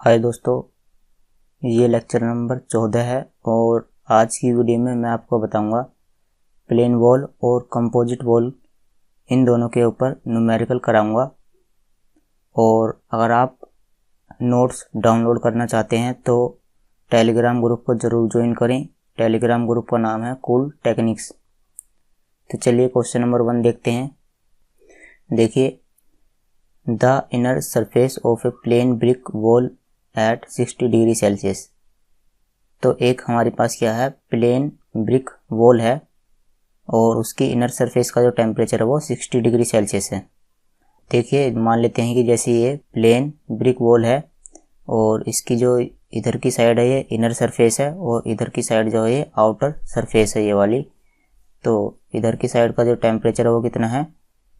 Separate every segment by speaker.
Speaker 1: हाय दोस्तों, ये lecture number 14 है और आज की वीडियो में मैं आपको बताऊंगा प्लेन वॉल और कंपोजिट वॉल इन दोनों के ऊपर न्यूमेरिकल कराऊंगा। और अगर आप नोट्स डाउनलोड करना चाहते हैं तो टेलीग्राम ग्रुप को ज़रूर ज्वाइन करें। टेलीग्राम ग्रुप का नाम है कूल टेक्निक्स। तो चलिए क्वेश्चन नंबर 1 देखते हैं। देखिए, the inner surface of a plain brick wall at 60 degree Celsius. तो एक हमारे पास क्या है, प्लेन ब्रिक वॉल है और उसकी इनर सरफेस का जो टेम्परेचर है वो 60 डिग्री सेल्सियस है। देखिए, मान लेते हैं कि जैसे ये प्लेन ब्रिक वॉल है और इसकी जो इधर की साइड है ये इनर सरफेस है और इधर की साइड जो है ये आउटर सरफेस है ये वाली। तो इधर की साइड का जो टेम्परेचर है वो कितना है,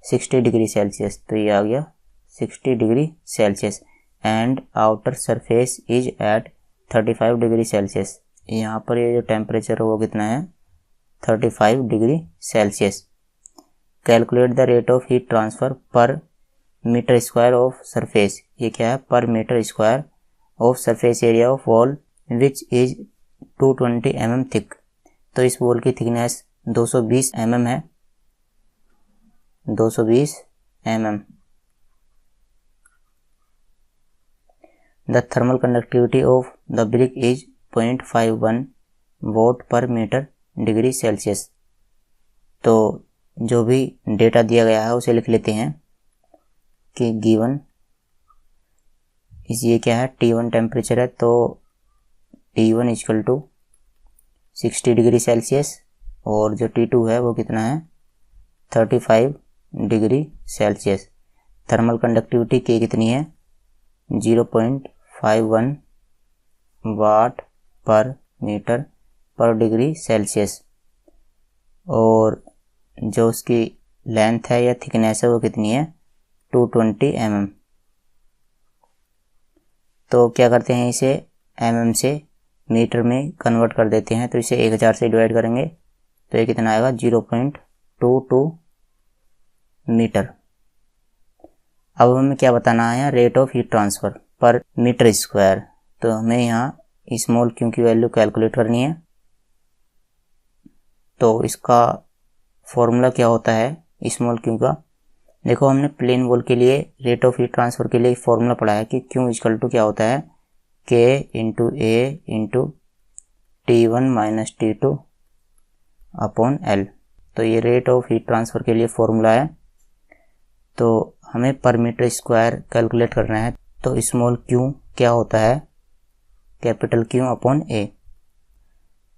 Speaker 1: 60 डिग्री सेल्सियस। तो ये आ गया 60 degree Celsius and outer surface is at 35 degree Celsius. यहाँ पर ये जो टेम्परेचर है वो कितना है, 35 degree Celsius. Calculate the rate of heat transfer per metre square of surface. ये क्या है, per metre square of surface area of wall which is 220 mm thick. तो इस वॉल की थिकनेस 220 mm है, 220 mm। The thermal conductivity of the brick is 0.51 watt per meter degree Celsius. तो जो भी डेटा दिया गया है उसे लिख लेते हैं कि गिवन इस ये क्या है, T1 टेम्परेचर है। तो T1 equal to 60 degree Celsius और जो T2 है वो कितना है, 35 degree Celsius. Thermal conductivity K कितनी है, 0.51 वाट पर मीटर पर डिग्री सेल्सियस। और जो उसकी लेंथ है या थिकनेस है वो कितनी है, 220 mm। तो क्या करते हैं, इसे mm से मीटर में कन्वर्ट कर देते हैं। तो इसे 1000 से डिवाइड करेंगे तो ये कितना आएगा, 0.22 मीटर। अब हमें क्या बताना है, rate of heat transfer per metre square. तो हमें यहाँ स्मॉल क्यू की वैल्यू कैलकुलेट करनी है। तो इसका फॉर्मूला क्या होता है स्मॉल क्यू का, देखो हमने प्लेन वॉल के लिए रेट ऑफ हीट ट्रांसफर के लिए फॉर्मूला पढ़ा है कि क्यू इक्वल टू क्या होता है, K into A into T1 minus T2 upon L। तो ये रेट ऑफ हीट ट्रांसफर के लिए फॉर्मूला है। तो हमें पर मीटर स्क्वायर कैलकुलेट करना है। तो स्मॉल क्यू क्या होता है, कैपिटल क्यू अपॉन ए।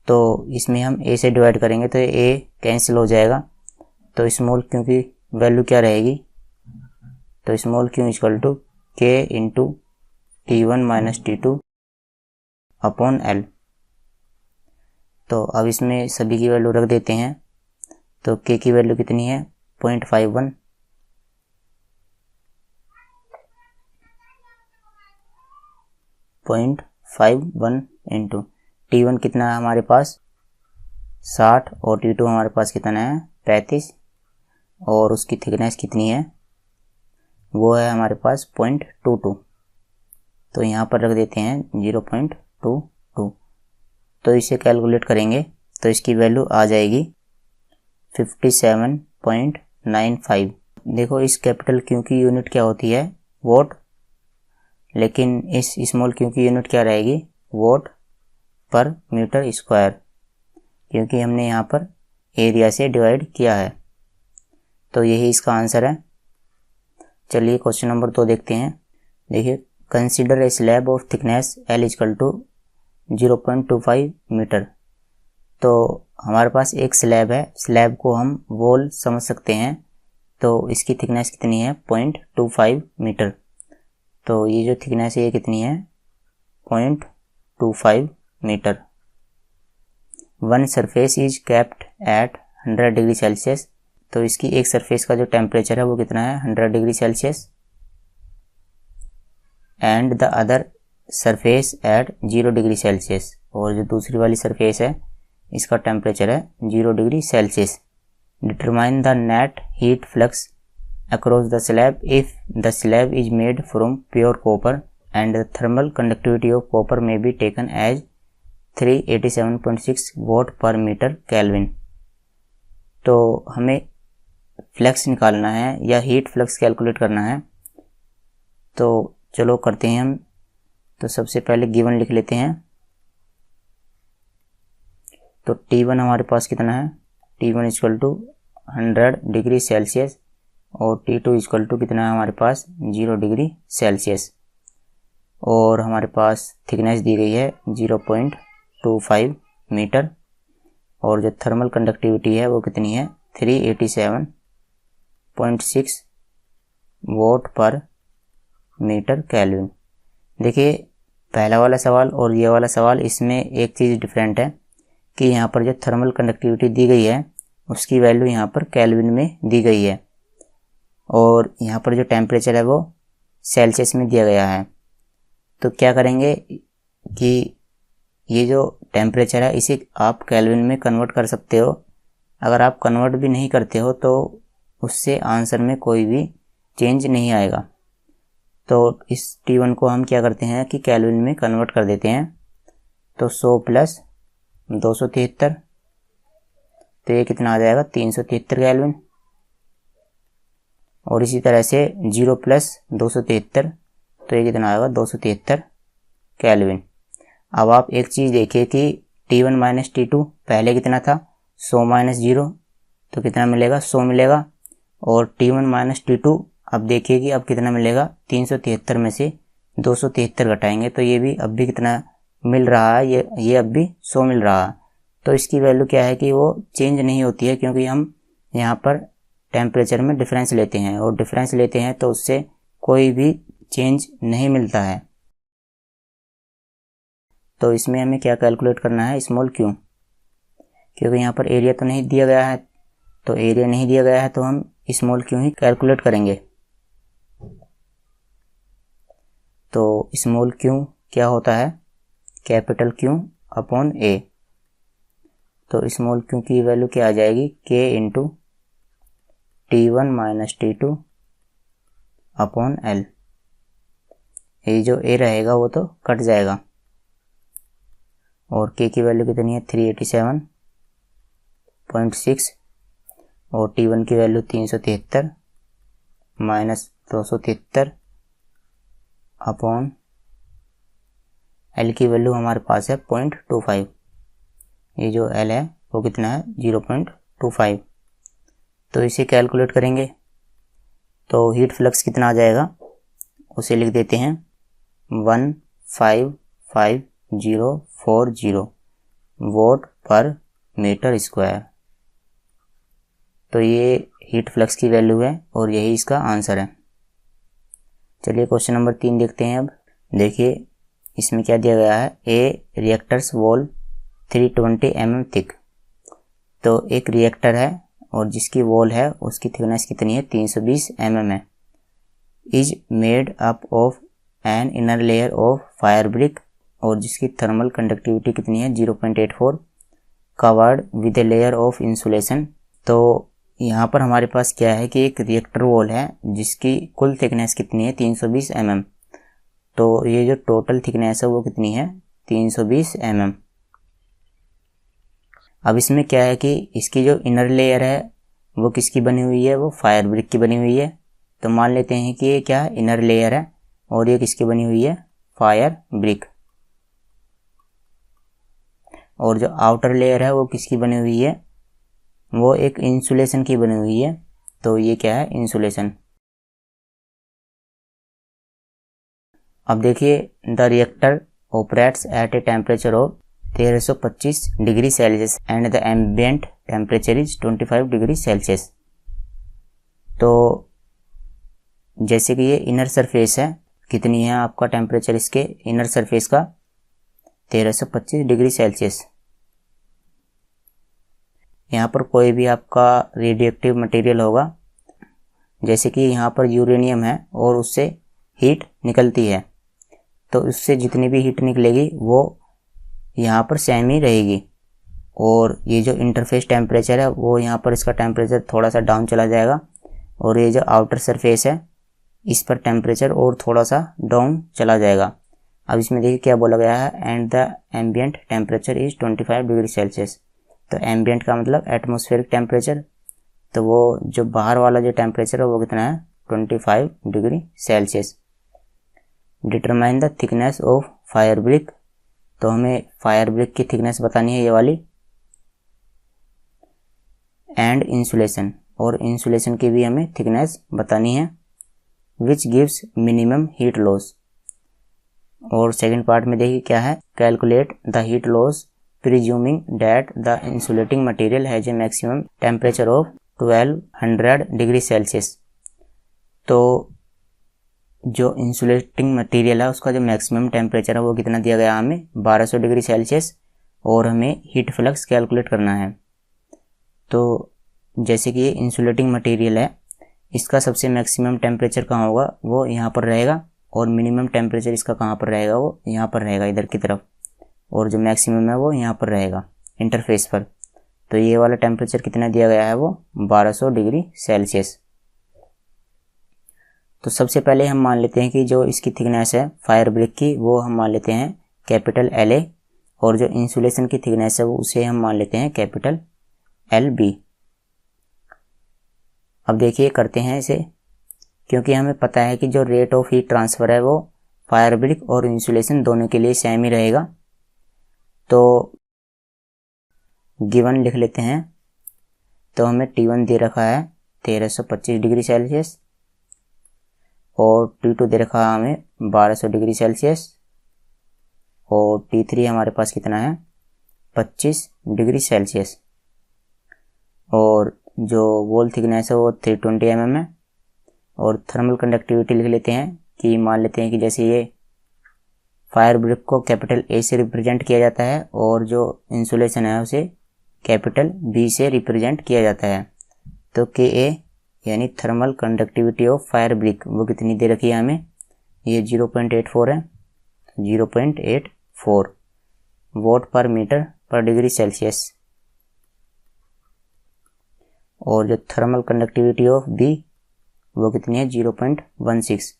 Speaker 1: तो इसमें हम ए से डिवाइड करेंगे तो ए कैंसिल हो जाएगा। तो स्मॉल क्यू की वैल्यू क्या रहेगी, तो स्मॉल क्यू इक्वल टू के into T1 minus T2 upon L। तो अब इसमें सभी की वैल्यू रख देते हैं। तो के की वैल्यू कितनी है, 0.51 इंटू T1 कितना है हमारे पास 60 और T2 हमारे पास कितना है 35 और उसकी थिकनेस कितनी है, वो है हमारे पास 0.22। तो यहाँ पर रख देते हैं 0.22। तो इसे कैलकुलेट करेंगे तो इसकी वैल्यू आ जाएगी 57.95। देखो, इस कैपिटल क्यू की यूनिट क्या होती है, वॉट, लेकिन इस स्मॉल क्यू की यूनिट क्या रहेगी, वॉट पर मीटर स्क्वायर, क्योंकि हमने यहाँ पर एरिया से डिवाइड किया है। तो यही इसका आंसर है। चलिए क्वेश्चन नंबर 2 देखते हैं। देखिए, consider a slab of thickness L equal to 0.25 metre. तो हमारे पास एक स्लैब है, स्लैब को हम वॉल समझ सकते हैं। तो इसकी थिकनेस कितनी है, 0.25 मीटर। तो ये जो थिकनेस है ये कितनी है, 0.25 metre. One surface is kept at 100 degree Celsius. तो इसकी एक सरफेस का जो टेम्परेचर है वो कितना है, 100 degree Celsius. And the other surface at 0 degree Celsius. और जो दूसरी वाली सरफेस है इसका टेम्परेचर है 0 degree Celsius. Determine the net heat flux across the slab if the slab is made from pure copper and the thermal conductivity of copper may be taken as 387.6 watt per metre kelvin. तो हमें flux निकालना है या heat flux calculate करना है, तो चलो करते हैं हम। तो सबसे पहले गिवन लिख लेते हैं। तो T1 हमारे पास कितना है, T1 equal to 100 degree Celsius और T2 इक्वल टू कितना है हमारे पास 0 डिग्री सेल्सियस, और हमारे पास थिकनेस दी गई है 0.25 मीटर, और जो थर्मल कंडक्टिविटी है वो कितनी है 387.6 वोट पर मीटर केल्विन। देखिए पहला वाला सवाल और ये वाला सवाल, इसमें एक चीज़ डिफरेंट है कि यहाँ पर जो थर्मल कंडक्टिविटी दी गई है उसकी वैल्यू यहाँ पर केल्विन में दी गई है, और यहाँ पर जो टेम्परेचर है वो सेल्सियस में दिया गया है। तो क्या करेंगे कि ये जो टेम्परेचर है इसे आप केल्विन में कन्वर्ट कर सकते हो। अगर आप कन्वर्ट भी नहीं करते हो तो उससे आंसर में कोई भी चेंज नहीं आएगा। तो इस T1 को हम क्या करते हैं कि केल्विन में कन्वर्ट कर देते हैं। तो 100 प्लस 273, तो ये कितना आ जाएगा 373 केल्विन, और इसी तरह से 0 प्लस 273, तो ये कितना आएगा 273 केल्विन। अब आप एक चीज़ देखिए कि T1 माइनस T2 पहले कितना था 100 माइनस 0, तो कितना मिलेगा 100 मिलेगा, और T1 माइनस T2 अब देखिए कि अब कितना मिलेगा 373 में से 273 घटाएंगे तो ये भी अब भी कितना मिल रहा है, ये अब भी 100 मिल रहा है। तो इसकी वैल्यू क्या है कि वो चेंज नहीं होती है, क्योंकि हम यहाँ पर टेम्परेचर में डिफरेंस लेते हैं, और डिफरेंस लेते हैं तो उससे कोई भी चेंज नहीं मिलता है। तो इसमें हमें क्या कैलकुलेट करना है, स्मॉल क्यू, क्योंकि यहाँ पर एरिया तो नहीं दिया गया है। तो एरिया नहीं दिया गया है तो हम स्मॉल क्यू ही कैलकुलेट करेंगे। तो स्मॉल क्यू क्या होता है, कैपिटल क्यू अपॉन ए। तो स्मॉल क्यू की वैल्यू क्या आ जाएगी, K into T1 minus T2 upon L। ये जो A रहेगा वो तो कट जाएगा, और K की वैल्यू कितनी है 387.6, और T1 की वैल्यू 373 माइनस 273 अपॉन L की वैल्यू हमारे पास है 0.25। ये जो L है वो कितना है 0.25। तो इसे कैलकुलेट करेंगे तो हीट फ्लक्स कितना आ जाएगा, उसे लिख देते हैं 155,040 वोट पर मीटर स्क्वायर। तो ये हीट फ्लक्स की वैल्यू है और यही इसका आंसर है। चलिए क्वेश्चन नंबर 3 देखते हैं। अब देखिए इसमें क्या दिया गया है, ए रिएक्टर्स वॉल 320 mm थिक। तो एक रिएक्टर है और जिसकी वॉल है उसकी थिकनेस कितनी है 320 mm है। Is made up of an inner layer of fire brick, और जिसकी थर्मल कंडक्टिविटी कितनी है 0.84, covered with a layer of insulation. तो यहाँ पर हमारे पास क्या है कि एक रिएक्टर वॉल है जिसकी कुल थिकनेस कितनी है 320 mm। तो ये जो टोटल थिकनेस है वो कितनी है 320 mm। अब इसमें क्या है कि इसकी जो इनर लेयर है वो किसकी बनी हुई है, वो फायर ब्रिक की बनी हुई है। तो मान लेते हैं कि ये क्या है इनर लेयर है और ये किसकी बनी हुई है फायर ब्रिक, और जो आउटर लेयर है वो किसकी बनी हुई है, वो एक इंसुलेशन की बनी हुई है। तो ये क्या है इंसुलेशन। अब देखिए the reactor operates at a temperature of 1325 degree Celsius and the ambient temperature is 25 degree Celsius. तो जैसे कि ये इनर सरफेस है, कितनी है आपका टेम्परेचर इसके इनर सरफेस का 1325 डिग्री सेल्सियस। यहाँ पर कोई भी आपका रेडियोएक्टिव मटेरियल होगा, जैसे कि यहाँ पर यूरेनियम है और उससे हीट निकलती है, तो उससे जितनी भी हीट निकलेगी वो यहाँ पर सेम ही रहेगी। और ये जो इंटरफेस टेम्परेचर है वो यहाँ पर इसका टेम्परेचर थोड़ा सा डाउन चला जाएगा, और ये जो आउटर सरफेस है इस पर टेम्परेचर और थोड़ा सा डाउन चला जाएगा। अब इसमें देखिए क्या बोला गया है, and the ambient temperature is 25 degree Celsius. तो एम्बियंट का मतलब एटमॉस्फेरिक टेम्परेचर, तो वो जो बाहर वाला जो टेम्परेचर है वो कितना है, 25 degree Celsius. Determine the thickness of fire brick, तो हमें फायर ब्रिक की थिकनेस बतानी है ये वाली, एंड इंसुलेशन, और इंसुलेशन की भी हमें थिकनेस बतानी है, which gives minimum heat loss. और सेकंड पार्ट में देखिए क्या है, calculate the heat loss presuming that the insulating material has a maximum temperature of 1200 degree Celsius. तो जो इंसुलेटिंग मटेरियल है उसका जो मैक्सिमम टेम्परेचर है वो कितना दिया गया हमें, 1200 डिग्री सेल्सियस, और हमें हीट फ्लक्स कैलकुलेट करना है। तो जैसे कि ये इंसुलेटिंग मटेरियल है, इसका सबसे मैक्सिमम टेम्परेचर कहाँ होगा, वो यहाँ पर रहेगा, और मिनिमम टेम्परेचर इसका कहाँ पर रहेगा, वो यहाँ पर रहेगा इधर की तरफ, और जो मैक्सिमम है वो यहाँ पर रहेगा इंटरफेस पर। तो ये वाला टेम्परेचर कितना दिया गया है, वो 1200 डिग्री सेल्सियस। तो सबसे पहले हम मान लेते हैं कि जो इसकी थिकनेस है फायर ब्रिक की, वो हम मान लेते हैं कैपिटल LA, और जो इंसुलेशन की थिकनेस है वो उसे हम मान लेते हैं कैपिटल LB। अब देखिए करते हैं इसे, क्योंकि हमें पता है कि जो रेट ऑफ हीट ट्रांसफ़र है वो फायर ब्रिक और इंसुलेशन दोनों के लिए सेम ही रहेगा। तो गिवन लिख लेते हैं। तो हमें T1 दे रखा है 1325 डिग्री सेल्सियस, और T2 दे रखा है हमें 1200 डिग्री सेल्सियस, और T3 हमारे पास कितना है, 25 डिग्री सेल्सियस। और जो वॉल थिकनेस है वो 320 mm है। और थर्मल कंडक्टिविटी लिख लेते हैं कि मान लेते हैं कि जैसे ये फायर ब्रिक को कैपिटल A से रिप्रेजेंट किया जाता है, और जो इंसुलेशन है उसे कैपिटल B से रिप्रेजेंट किया जाता है। तो KA यानी thermal conductivity of fire brick वो कितनी दे रखी है हमें, ये 0.84 है, 0.84 वॉट पर मीटर पर डिग्री सेल्सियस। और जो थर्मल कंडक्टिविटी ऑफ B वो कितनी है, 0.16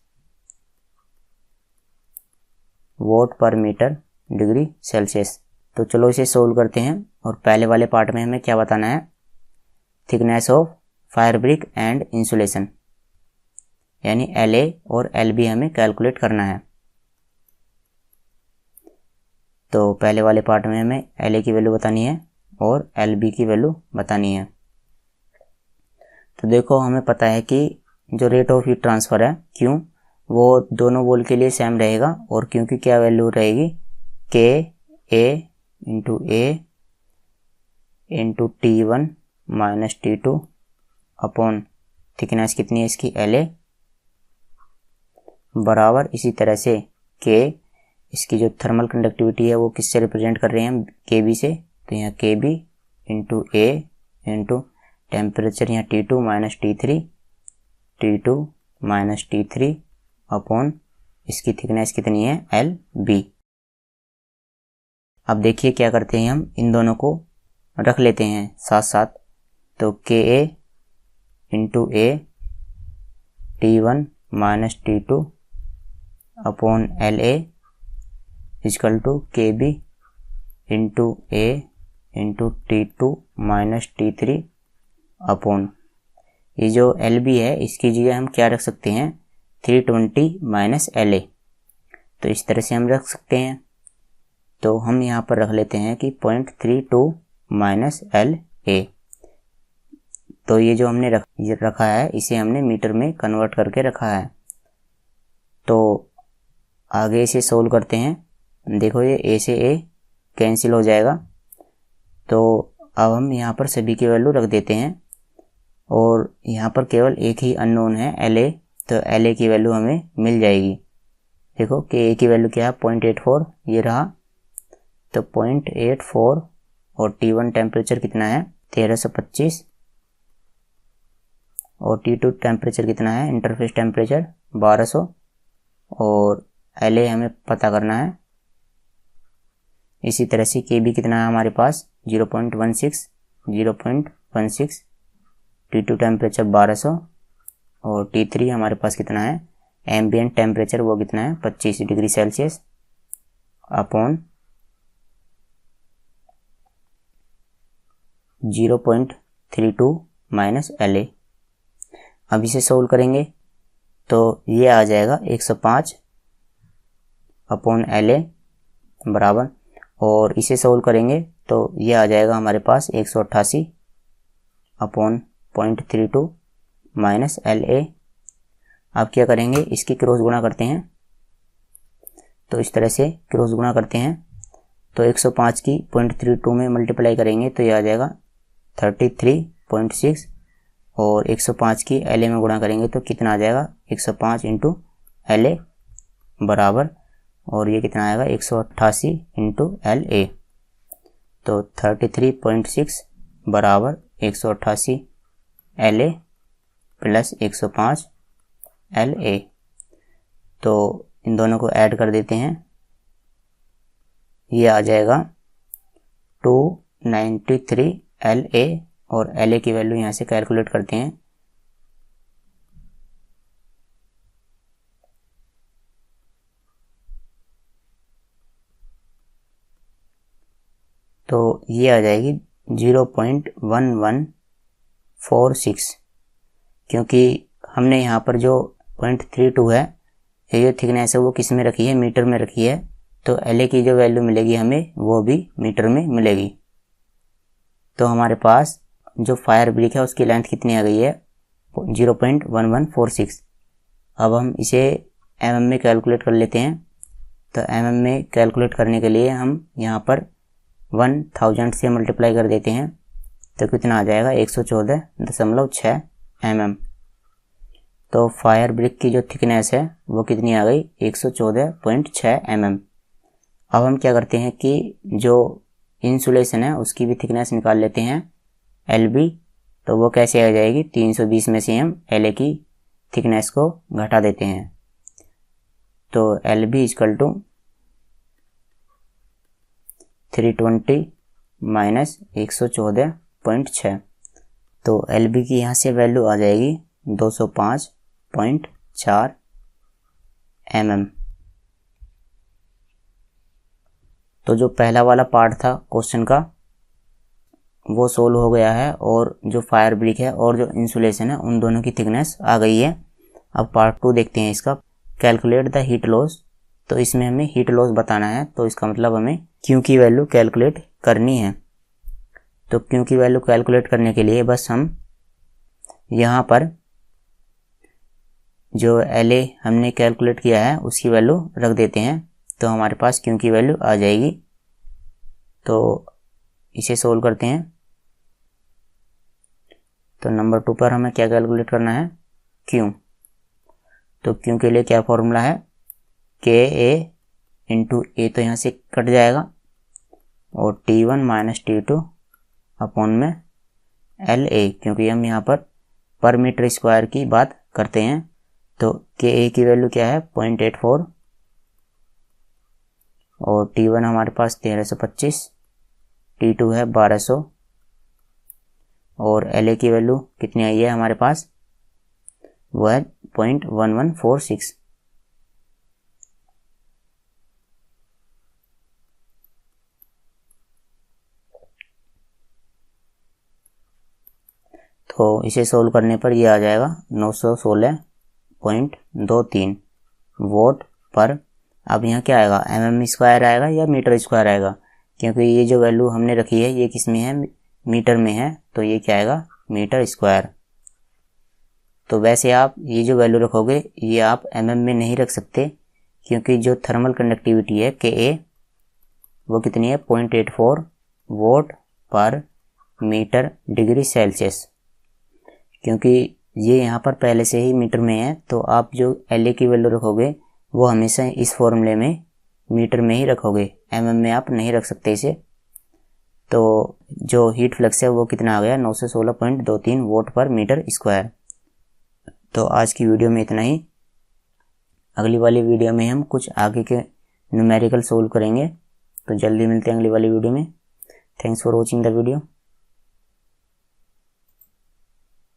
Speaker 1: वॉट पर मीटर डिग्री सेल्सियस। तो चलो इसे सोल्व करते हैं। और पहले वाले पार्ट में हमें क्या बताना है, thickness of fire brick and insulation, यानी LA और LB हमें कैलकुलेट करना है। तो पहले वाले पार्ट में हमें LA की वैल्यू बतानी है और LB की वैल्यू बतानी है। तो देखो हमें पता है कि जो रेट ऑफ हीट ट्रांसफ़र है Q वो दोनों वॉल के लिए सेम रहेगा, और क्योंकि क्या वैल्यू रहेगी, KA into A into T1 minus T2 upon thickness कितनी है इसकी LA, बराबर इसी तरह से K इसकी जो थर्मल कंडक्टिविटी है वो किससे रिप्रेजेंट कर रहे हैं हम, KB से, तो यहाँ KB into A into temperature यहाँ T2 minus T3 minus T3 upon इसकी थिकनेस कितनी है LB। अब देखिए क्या करते हैं, हम इन दोनों को रख लेते हैं साथ साथ। तो KA into A T1 minus T2 upon LA is equal to KB into A into T2 minus T3 upon ये जो LB है इसकी जगह हम क्या रख सकते हैं, 320 माइनस LA। तो इस तरह से हम रख सकते हैं। तो हम यहाँ पर रख लेते हैं कि 0.32 माइनस LA। तो ये जो हमने रखा है इसे हमने मीटर में कन्वर्ट करके रखा है। तो आगे इसे सोल्व करते हैं। देखो ये A से A कैंसिल हो जाएगा। तो अब हम यहाँ पर सभी की वैल्यू रख देते हैं, और यहाँ पर केवल एक ही अननोन है LA, तो LA की वैल्यू हमें मिल जाएगी। देखो कि A की वैल्यू क्या है, 0.84 ये रहा, तो 0.84, और T1 टेम्परेचर कितना है 1325, और T2 टेम्परेचर कितना है इंटरफेस टेम्परेचर 1200, और LA हमें पता करना है। इसी तरह से KB कितना है हमारे पास 0.16, T2 टेम्परेचर 1200, और T3 हमारे पास कितना है एम्बिएंट टेम्परेचर वो कितना है 25 degree Celsius upon 0.32 minus LA। अब इसे सोल्व करेंगे तो ये आ जाएगा 105 अपॉन LA बराबर, और इसे सोल्व करेंगे तो ये आ जाएगा हमारे पास 188 अपॉन 0.32 माइनस LA। अब क्या करेंगे, इसकी क्रॉस गुणा करते हैं, तो इस तरह से क्रॉस गुणा करते हैं तो 105 की 0.32 में मल्टीप्लाई करेंगे तो ये आ जाएगा 33.6, और 105 की LA में गुणा करेंगे तो कितना आ जाएगा 105 इंटू LA बराबर, और ये कितना आएगा 188 इंटू LA, तो 33.6 बराबर 188 LA प्लस 105 LA। तो इन दोनों को ऐड कर देते हैं, ये आ जाएगा 293 LA, और LA की वैल्यू यहाँ से कैलकुलेट करते हैं तो ये आ जाएगी 0.1146, क्योंकि हमने यहाँ पर जो 0.32 है, ये जो थिकनेस है वो किस में रखी है, मीटर में रखी है, तो LA की जो वैल्यू मिलेगी हमें वो भी मीटर में मिलेगी। तो हमारे पास जो फायर ब्रिक है उसकी लेंथ कितनी आ गई है 0.1146। अब हम इसे mm में कैलकुलेट कर लेते हैं, तो mm में कैलकुलेट करने के लिए हम यहाँ पर 1000 से मल्टीप्लाई कर देते हैं तो कितना आ जाएगा 114.6 mm। तो फायर ब्रिक की जो थिकनेस है वो कितनी आ गई 114.6 mm। अब हम क्या करते हैं कि जो इंसुलेशन है उसकी भी थिकनेस निकाल लेते हैं LB, तो वो कैसे आ जाएगी 320 में से हम LA की थिकनेस को घटा देते हैं, तो LB इक्वल टू 320 माइनस 114.6, तो LB की यहाँ से वैल्यू आ जाएगी 205.4 mm। तो जो पहला वाला पार्ट था क्वेश्चन का वो सोल्व हो गया है, और जो फायर ब्रिक है और जो इंसुलेशन है उन दोनों की थिकनेस आ गई है। अब पार्ट 2 देखते हैं इसका, कैलकुलेट द हीट लॉस। तो इसमें हमें हीट लॉस बताना है, तो इसका मतलब हमें Q की वैल्यू कैलकुलेट करनी है। तो Q की वैल्यू कैलकुलेट करने के लिए बस हम यहाँ पर जो LA हमने कैलकुलेट किया है उसकी वैल्यू रख देते हैं, तो हमारे पास Q की वैल्यू आ जाएगी। तो इसे सोल्व करते हैं, तो नंबर 2 पर हमें क्या कैलकुलेट करना है Q। तो Q के लिए क्या फॉर्मूला है KA इंटू A, तो यहाँ से कट जाएगा, और T1 माइनस T2 अपॉन में LA, क्योंकि हम यहाँ पर मीटर स्क्वायर की बात करते हैं। तो KA की वैल्यू क्या है 0.84, और T1 हमारे पास 1325, T2 है 1200, और LA की वैल्यू कितनी आई है हमारे पास, वो है 0.1146। तो इसे सोल्व करने पर ये आ जाएगा 916.23 वोट पर। अब यहाँ क्या आएगा mm स्क्वायर आएगा या मीटर स्क्वायर आएगा, क्योंकि ये जो वैल्यू हमने रखी है ये किस में है, मीटर में है, तो ये क्या आएगा मीटर स्क्वायर। तो वैसे आप ये जो वैल्यू रखोगे ये आप mm में नहीं रख सकते, क्योंकि जो थर्मल कंडक्टिविटी है KA वो कितनी है 0.84 वोट पर मीटर डिग्री सेल्सियस। क्योंकि ये यहाँ पर पहले से ही मीटर में है, तो आप जो LA की वैल्यू रखोगे वो हमेशा इस फॉर्मूले में मीटर में ही रखोगे, mm में आप नहीं रख सकते इसे। तो जो हीट फ्लक्स है वो कितना आ गया 916.23 वोट पर मीटर स्क्वायर। तो आज की वीडियो में इतना ही। अगली वाली वीडियो में हम कुछ आगे के न्यूमेरिकल सोल्व करेंगे, तो जल्दी मिलते हैं अगली वाली वीडियो में। Thanks for watching the video.